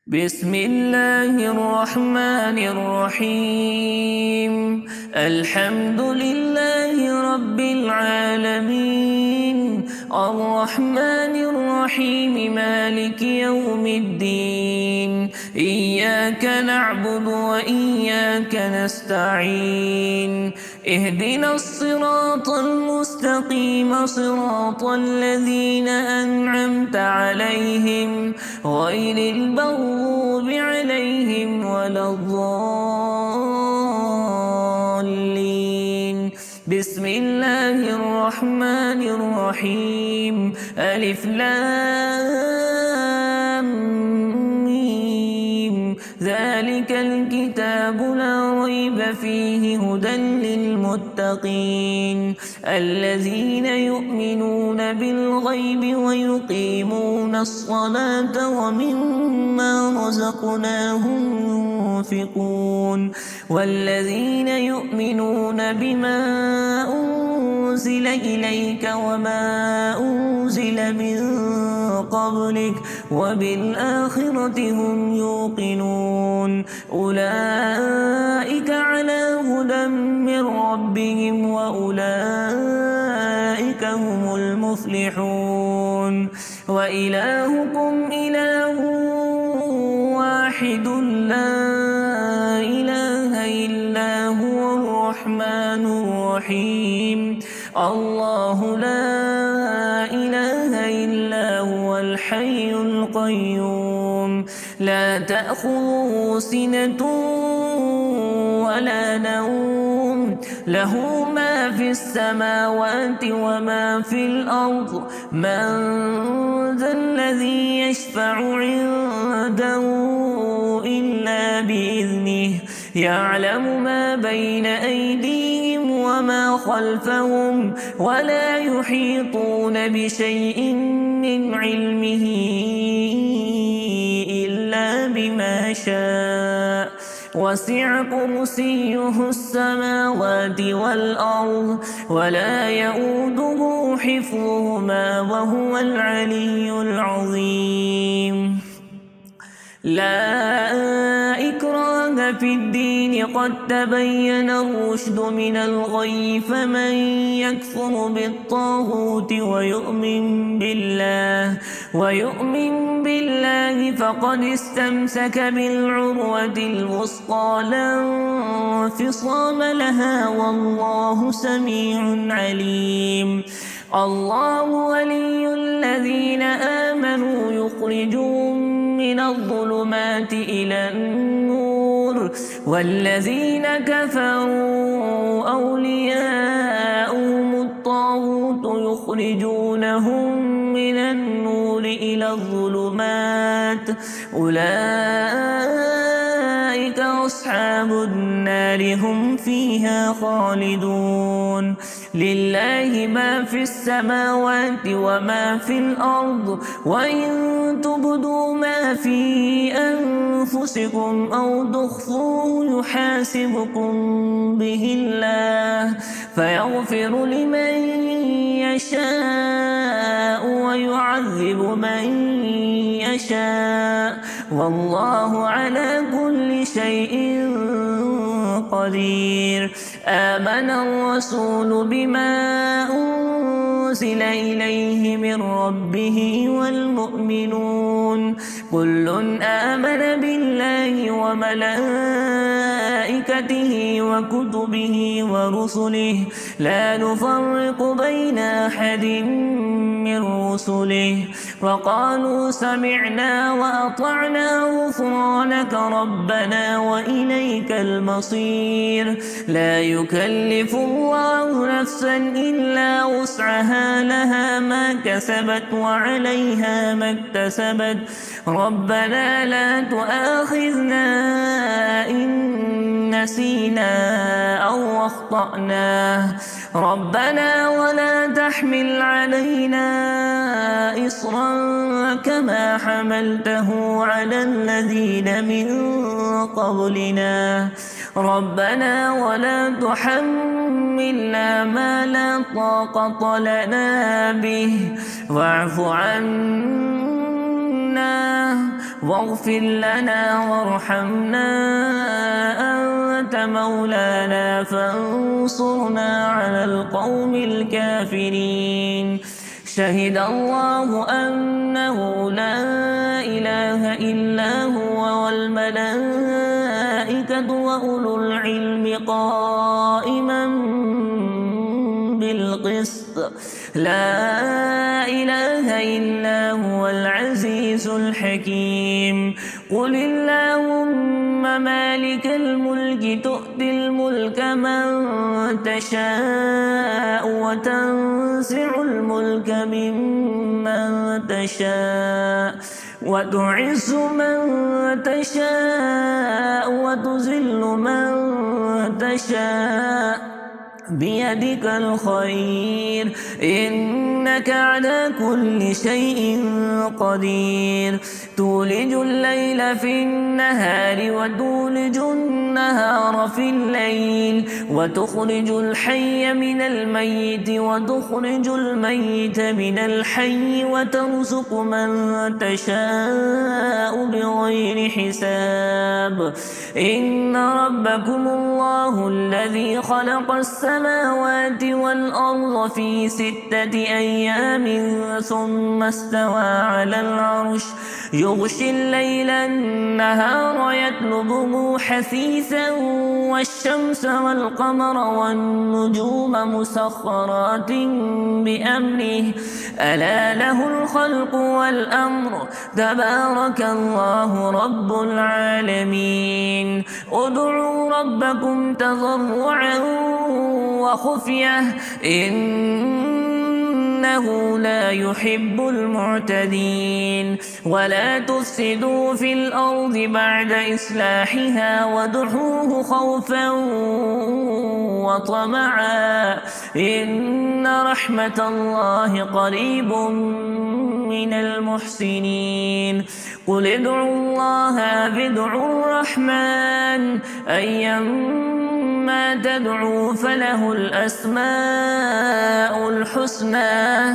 بسم الله الرحمن الرحيم. الحمد لله رب العالمين، الرحمن الرحيم، مالك يوم الدين. إياك نعبد وإياك نستعين. اهدنا الصراط المستقيم، صراط الذين أنعمت عليهم غير المغضوب عليهم ولا الضالين. بسم الله الرحمن الرحيم. ألف لام ميم. ذلك الكتاب لا ريب فيه، هدى للمتقين الذين يؤمنون بالغيب ويقيمون الصلاة ومما رزقناهم ينفقون والذين يؤمنون بما أنزل إليك وما أنزل من قبلك وبالآخرة هم يوقنون. أولئك على هدى من ربهم وأولئك هم المفلحون. وإلهكم إله واحد لا إله إلا هو الرحمن الرحيم. الله لا إله إلا هو الحي القيوم، لا تأخذه سنة ولا نوم، له ما في السماوات وما في الأرض. من ذا الذي يشفع عنده إلا بإذنه، يعلم ما بين أيديهم وما خلفهم، ولا يحيطون بشيء من علمه إلا بما شاء. وسع كرسيه السماوات والأرض ولا يؤوده حفظهما وهو العلي العظيم. لا إكراه في الدين، قد تبين الرشد من الغي، فمن يكفر بالطاغوت ويؤمن بالله فقد استمسك بالعروة الوثقى لا انفصام لها، والله سميع عليم. الله ولي الذين آمنوا يخرجهم من الظلمات إلى النور، والذين كفروا أولياؤهم الطاغوت يخرجونهم من النور إلى الظلمات. أولئك أصحاب النار، هم فيها خالدون. لله ما في السماوات وما في الأرض، وإن تبدوا ما في أنفسكم أو تخفوه يحاسبكم به الله، فيغفر لمن يشاء ويعذب من يشاء، والله على كل شيء قدير. آمن الرسول بما أنزل إليه من ربه والمؤمنون كل آمن بالله وملائكته وكتبه ورسله، لا نفرق بين أحد من رسله، وقالوا سمعنا وأطعنا غفرانك ربنا وإليك المصير. لا يكلف الله نفسا إلا وسعها، لها ما كسبت وعليها ما اكتسبت. ربنا لا تؤاخذنا إن نسينا أو أخطأنا، ربنا ولا تحمل علينا إصرا كما حملته على الذين من قبلنا، ربنا ولا تحملنا ما لا طاقة لنا به، واعف عنا واغفر لنا وارحمنا أنت مولانا فانصرنا على القوم الكافرين. شهد الله أنه لا إله إلا هو والملائكة وأولو العلم قائما بالقسط لا إله إلا هو العزيز الحكيم. قل اللهم مالك الملك تؤتي الملك من تشاء وتنزع الملك ممن تشاء وتعز من تشاء وتذل من تشاء بيدك الخير إنك على كل شيء قدير. تولج الليل في النهار وتولج النهار في الليل وتخرج الحي من الميت وتخرج الميت من الحي وترزق من تشاء بغير حساب. إن ربكم الله الذي خلق السماوات والأرض في 6 أيام ثم استوى على العرش يغشي الليل النهار يطلبه حثيثا والشمس والقمر والنجوم مسخرات بأمره ألا له الخلق والأمر تبارك الله رب العالمين. ادعوا ربكم تضرعا وخفية إنه لا يحب المعتدين. ولا تفسدوا في الأرض بعد إصلاحها وادعوه خوفا وطمعا إن رحمة الله قريب من المحسنين. قل ادعوا الله ادعوا الرحمن أيما تدعوا فله الأسماء الحسنى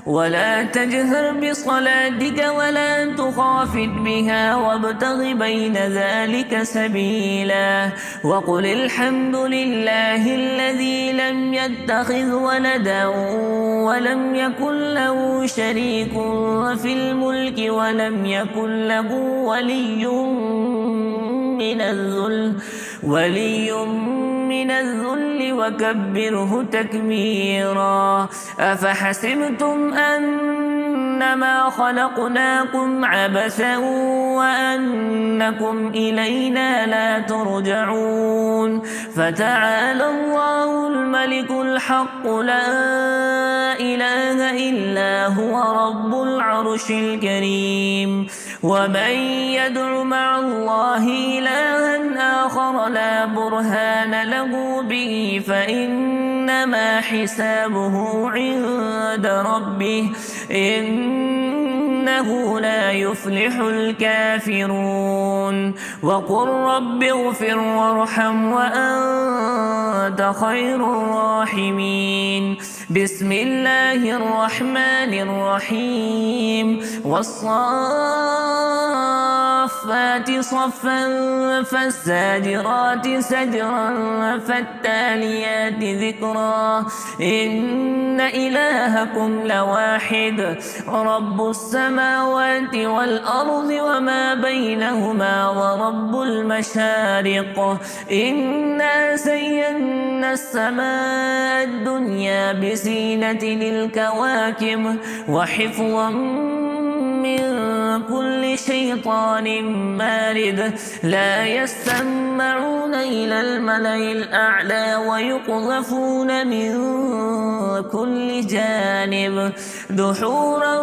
ولا تجهر بصلاتك ولا تخافت بها وابتغ بين ذلك سبيلا. وقل الحمد لله الذي لم يتخذ ولدا ولم يكن له شريك في الملك ولم يكن له ولي من الذل وكبره تكبيرا. أفحسبتم أنما خلقناكم عبثا وأنكم إلينا لا ترجعون. فتعالى الله الملك الحق لا إله إلا هو رب العرش الكريم. ومن يدع مع الله إلها آخر لا برهان له به فإنما حسابه عند ربه إنه لا يفلح الكافرون. وقل رب اغفر وارحم وأنت خير الراحمين. بسم الله الرحمن الرحيم. والصافات صفا فالزاجرات سجرا فالتاليات ذكرا إن إلهكم لواحد رب السماوات والأرض وما بينهما ورب المشارق إنا زينا السماء الدنيا بزينة للكواكب وحفظا من كل شيطان مارد لا يستمعون إلى الملأ الأعلى ويقذفون من كل جانب دحورا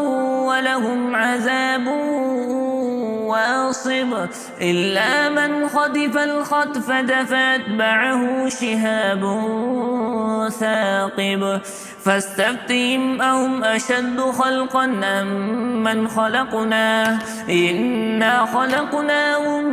ولهم عذاب واصب إلا من خطف الخطفة فأتبعه شهاب ثاقب. فاستفتهم أهم أشد خلقا أم من خلقنا إنا خلقناهم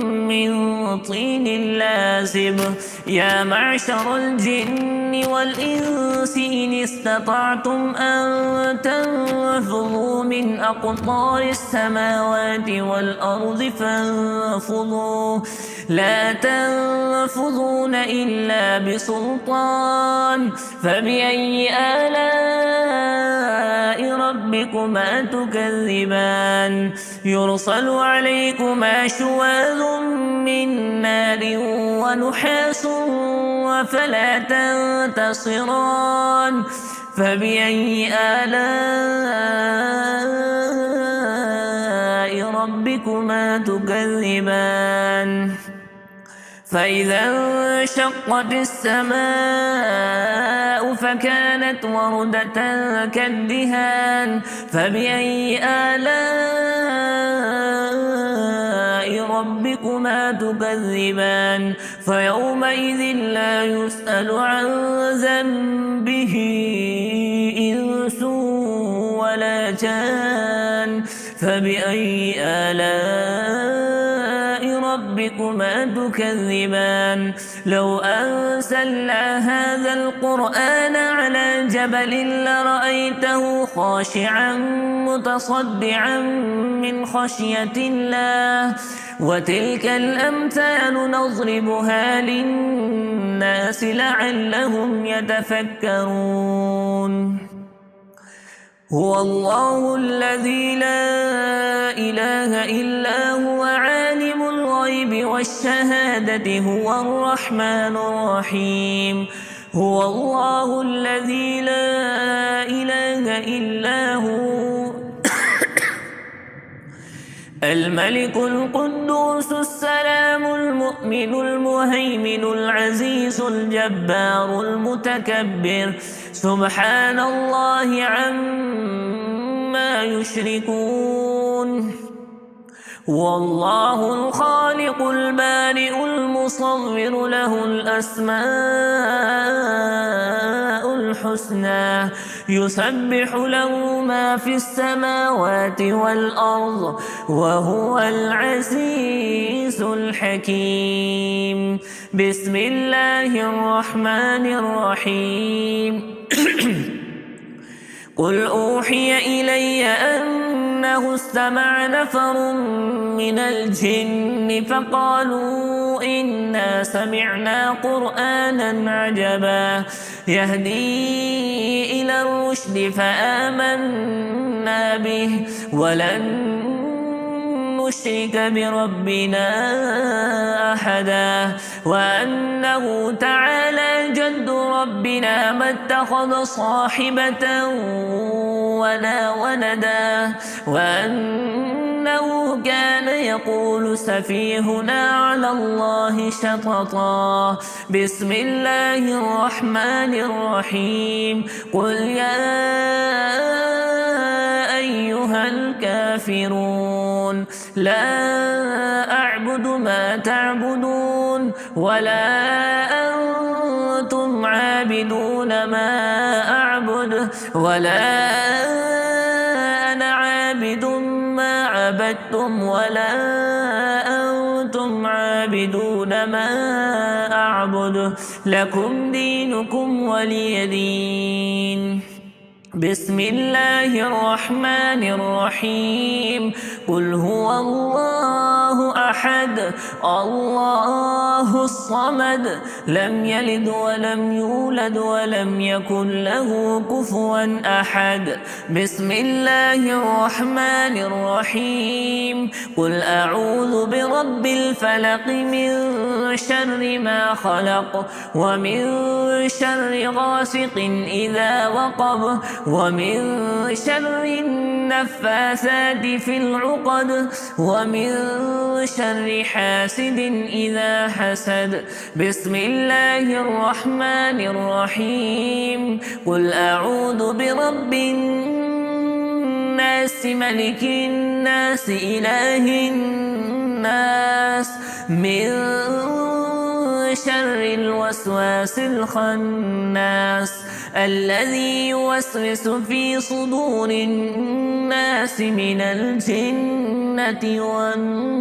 من طين لازب يا معشر الجن والإنس إن استطعتم أن تنفذوا من أقطار السماوات والأرض فانفذوا لا تنفذون إلا بسلطان فبأي آلاء ربكما تكذبان يرسل عليكما شواظ من نار ونحاس فلا تنتصران فبأي آلاء ربكما تكذبان فإذا انشقت السماء فكانت وردة كالدهان فبأي آلاء ربكما تكذبان فيومئذ لا يسأل عن ذنبه إنس ولا جان فبأي آلاء ربكما تكذبان لو أنزلنا هذا القرآن على جبل لرأيته خاشعا متصدعا من خشية الله وتلك الأمثال نضربها للناس لعلهم يتفكرون هو الله الذي لا إله إلا هو عالم الغيب والشهادة هو الرحمن الرحيم هو الله الذي لا إله إلا هو الملك القدوس السلام المؤمن المهيمن العزيز الجبار المتكبر سبحان الله عما يشركون والله الخالق البارئ المصور له الأسماء الحسنى يسبح له ما في السماوات والأرض وهو العزيز الحكيم بسم الله الرحمن الرحيم قل أوحي إلي أنه استمع نفر من الجن فقالوا إنا سمعنا قرآنا عجبا يهدي إلى الرشد فآمنا به ولن نشرك بربنا أحدا وأنه تعالى جد ربنا ما اتخذ صاحبة ولا ولدا وأنه كان يقول سفيهنا على الله شططا بسم الله الرحمن الرحيم قل يا أيها الكافرون لا أعبد ما تعبدون ولا أنتم عابدون ما أعبد ولا أنا عابد ما عبدتم ولا أنتم عابدون ما أعبد لكم دينكم ولي دين بسم الله الرحمن الرحيم قل هو الله أحد الله الصمد لم يلد ولم يولد ولم يكن له كفوا أحد بسم الله الرحمن الرحيم قل أعوذ برب الفلق من شر ما خلق ومن شر غاسق إذا وقب ومن شر النفاثات في العقد ومن شر حاسد إذا حسد بسم الله الرحمن الرحيم قل أعوذ برب الناس ملك الناس إله الناس من شر الوسواس الخناس الذي يوسوس في صدور الناس من الجنة والناس.